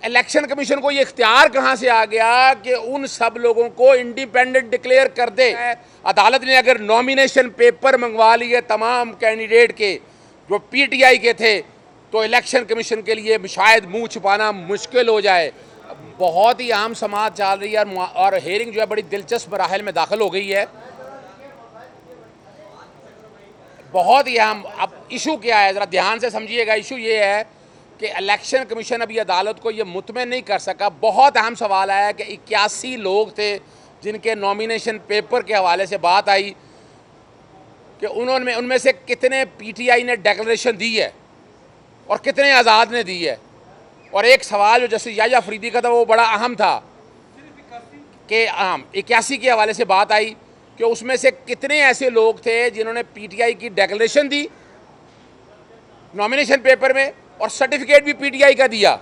Election commission को ये इख्तियार कहाँ से आ गया कि उन सब लोगों को इंडिपेंडेंट डिक्लेयर कर दे। अदालत ने अगर नॉमिनेशन पेपर मंगवा लिए तमाम कैंडिडेट के जो पीटीआई के थे तो इलेक्शन कमीशन के लिए शायद मुंह छुपाना मुश्किल हो जाए। बहुत ही अहम समाअत चल रही है और हेयरिंग जो है बड़ी दिलचस्प मराहल में दाखिल हो गई है। बहुत ही अहम। अब इशू क्या है, ज़रा ध्यान से समझिएगा। इशू ये है कि इलेक्शन कमीशन अभी अदालत को ये मुतमईन नहीं कर सका। बहुत अहम सवाल आया कि 81 लोग थे जिनके नॉमिनेशन पेपर के हवाले से बात आई कि उनमें से कितने पीटीआई ने डिक्लेरेशन दी है और कितने आज़ाद ने दी है। और एक सवाल जो जस्टिस याह्या अफरीदी का था वो बड़ा अहम था कि 81 के हवाले से बात आई कि उसमें से कितने ऐसे लोग थे जिन्होंने पीटीआई की डिक्लेरेशन दी नॉमिनेशन पेपर में और सर्टिफिकेट भी पीटीआई का दिया।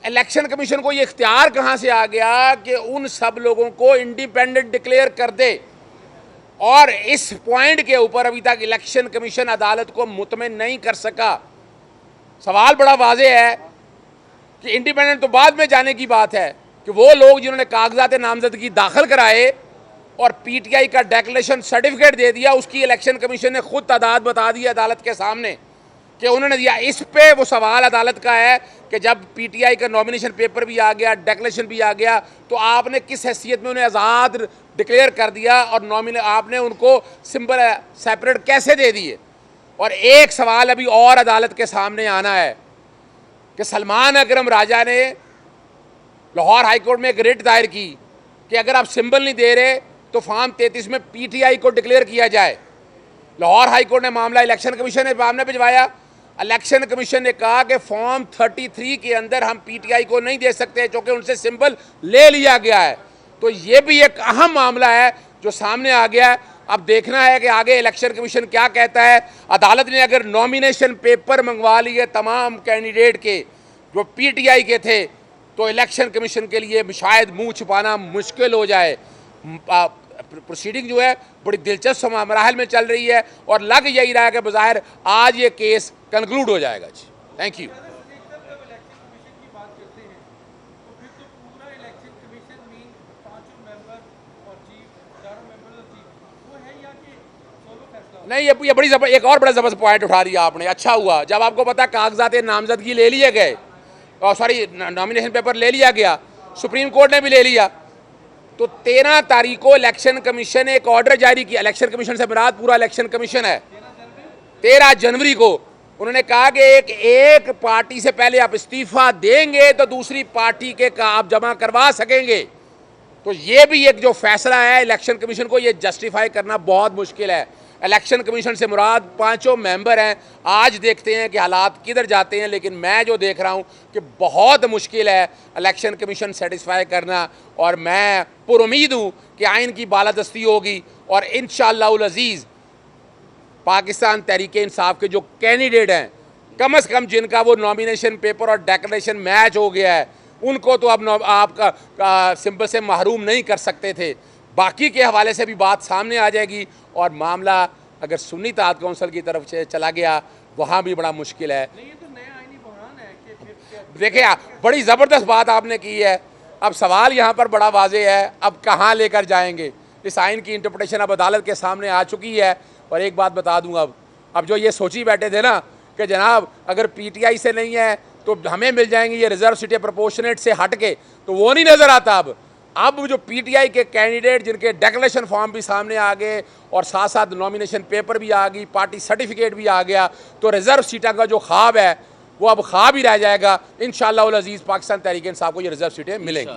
इलेक्शन कमीशन को ये इख्तियार कहाँ से आ गया कि उन सब लोगों को इंडिपेंडेंट डिक्लेयर कर दे। और इस पॉइंट के ऊपर अभी तक इलेक्शन कमीशन अदालत को मुतमईन नहीं कर सका। सवाल बड़ा वाज़ेह है कि इंडिपेंडेंट तो बाद में जाने की बात है कि वो लोग जिन्होंने कागजात नामजदगी दाखिल कराए और पीटीआई का डिक्लेरेशन सर्टिफिकेट दे दिया, उसकी इलेक्शन कमीशन ने खुद तादाद बता दी अदालत के सामने कि उन्होंने दिया। इस पे वो सवाल अदालत का है कि जब पीटीआई का नॉमिनेशन पेपर भी आ गया, डिक्लेरेशन भी आ गया, तो आपने किस हैसियत में उन्हें आज़ाद डिक्लेयर कर दिया और आपने उनको सिंबल सेपरेट कैसे दे दिए। और एक सवाल अभी और अदालत के सामने आना है कि सलमान अकरम राजा ने लाहौर हाई कोर्ट में एक रिट दायर की कि अगर आप सिंबल नहीं दे रहे तो फॉर्म 33 में पीटीआई को डिक्लेयर किया जाए। लाहौर हाई कोर्ट ने मामला इलेक्शन कमीशन ने सामने भिजवाया। इलेक्शन कमीशन ने कहा कि फॉर्म 33 के अंदर हम पीटीआई को नहीं दे सकते क्योंकि उनसे सिंबल ले लिया गया है। तो ये भी एक अहम मामला है जो सामने आ गया है। अब देखना है कि आगे इलेक्शन कमीशन क्या कहता है। अदालत ने अगर नॉमिनेशन पेपर मंगवा लिए तमाम कैंडिडेट के जो पीटीआई के थे तो इलेक्शन कमीशन के लिए शायद मुंह छुपाना मुश्किल हो जाए। प्रोसीडिंग जो है बड़ी दिलचस्प मराहल में चल रही है और लग यही रहा है कि बज़ाहिर आज ये केस कंक्लूड हो जाएगा। जी, थैंक यू। नहीं, ये बड़ी एक और बड़ा ज़बरदस्त पॉइंट उठा दिया आपने। अच्छा हुआ जब आपको पता कागजात नामजदगी ले लिए गए और सॉरी नॉमिनेशन पेपर ले लिया गया, सुप्रीम कोर्ट ने भी ले लिया, तो 13 तारीख को इलेक्शन कमीशन ने एक ऑर्डर जारी किया। इलेक्शन कमीशन से मुराद पूरा इलेक्शन कमीशन है। 13 जनवरी को उन्होंने कहा कि एक पार्टी से पहले आप इस्तीफा देंगे तो दूसरी पार्टी के का आप जमा करवा सकेंगे। तो ये भी एक जो फैसला है इलेक्शन कमीशन को ये जस्टिफाई करना बहुत मुश्किल है। इलेक्शन कमीशन से मुराद 5 मेंबर हैं। आज देखते हैं कि हालात किधर जाते हैं, लेकिन मैं जो देख रहा हूं कि बहुत मुश्किल है इलेक्शन कमीशन सेटिस्फाई करना। और मैं पुरुमीद हूं कि आइन की बालादस्ती होगी और इंशाअल्लाह अज़ीज़ पाकिस्तान तहरीक इंसाफ के जो कैंडिडेट हैं, कम से कम जिनका वो नॉमिनेशन पेपर और डिक्लेरेशन मैच हो गया है, उनको तो अब आपका सिंबल से महरूम नहीं कर सकते थे। बाकी के हवाले से भी बात सामने आ जाएगी और मामला अगर सुन्नी ताद कौंसिल की तरफ से चला गया वहाँ भी बड़ा मुश्किल है। नहीं, ये तो नया आईनी बहरान है कि देखिए, बड़ी ज़बरदस्त बात आपने की है। अब सवाल यहाँ पर बड़ा वाज़ेह है, अब कहाँ लेकर जाएंगे। इस आइन की इंटरप्रिटेशन अब अदालत के सामने आ चुकी है। और एक बात बता दूँ, अब जो ये सोची बैठे थे ना कि जनाब अगर पीटीआई से नहीं है तो हमें मिल जाएंगे ये रिजर्व सीटें प्रोपोर्शनेट से हट के, तो वो नहीं नज़र आता। अब जो पीटीआई के कैंडिडेट जिनके डिक्लेरेशन फॉर्म भी सामने आ गए और साथ साथ नॉमिनेशन पेपर भी आ गई, पार्टी सर्टिफिकेट भी आ गया, तो रिजर्व सीटों का जो ख्वाब है वो अब ख्वाब ही रह जाएगा। इंशाअल्लाह अज़ीज़ पाकिस्तान तहरीक इंसाफ को ये रिजर्व सीटें मिलेंगी।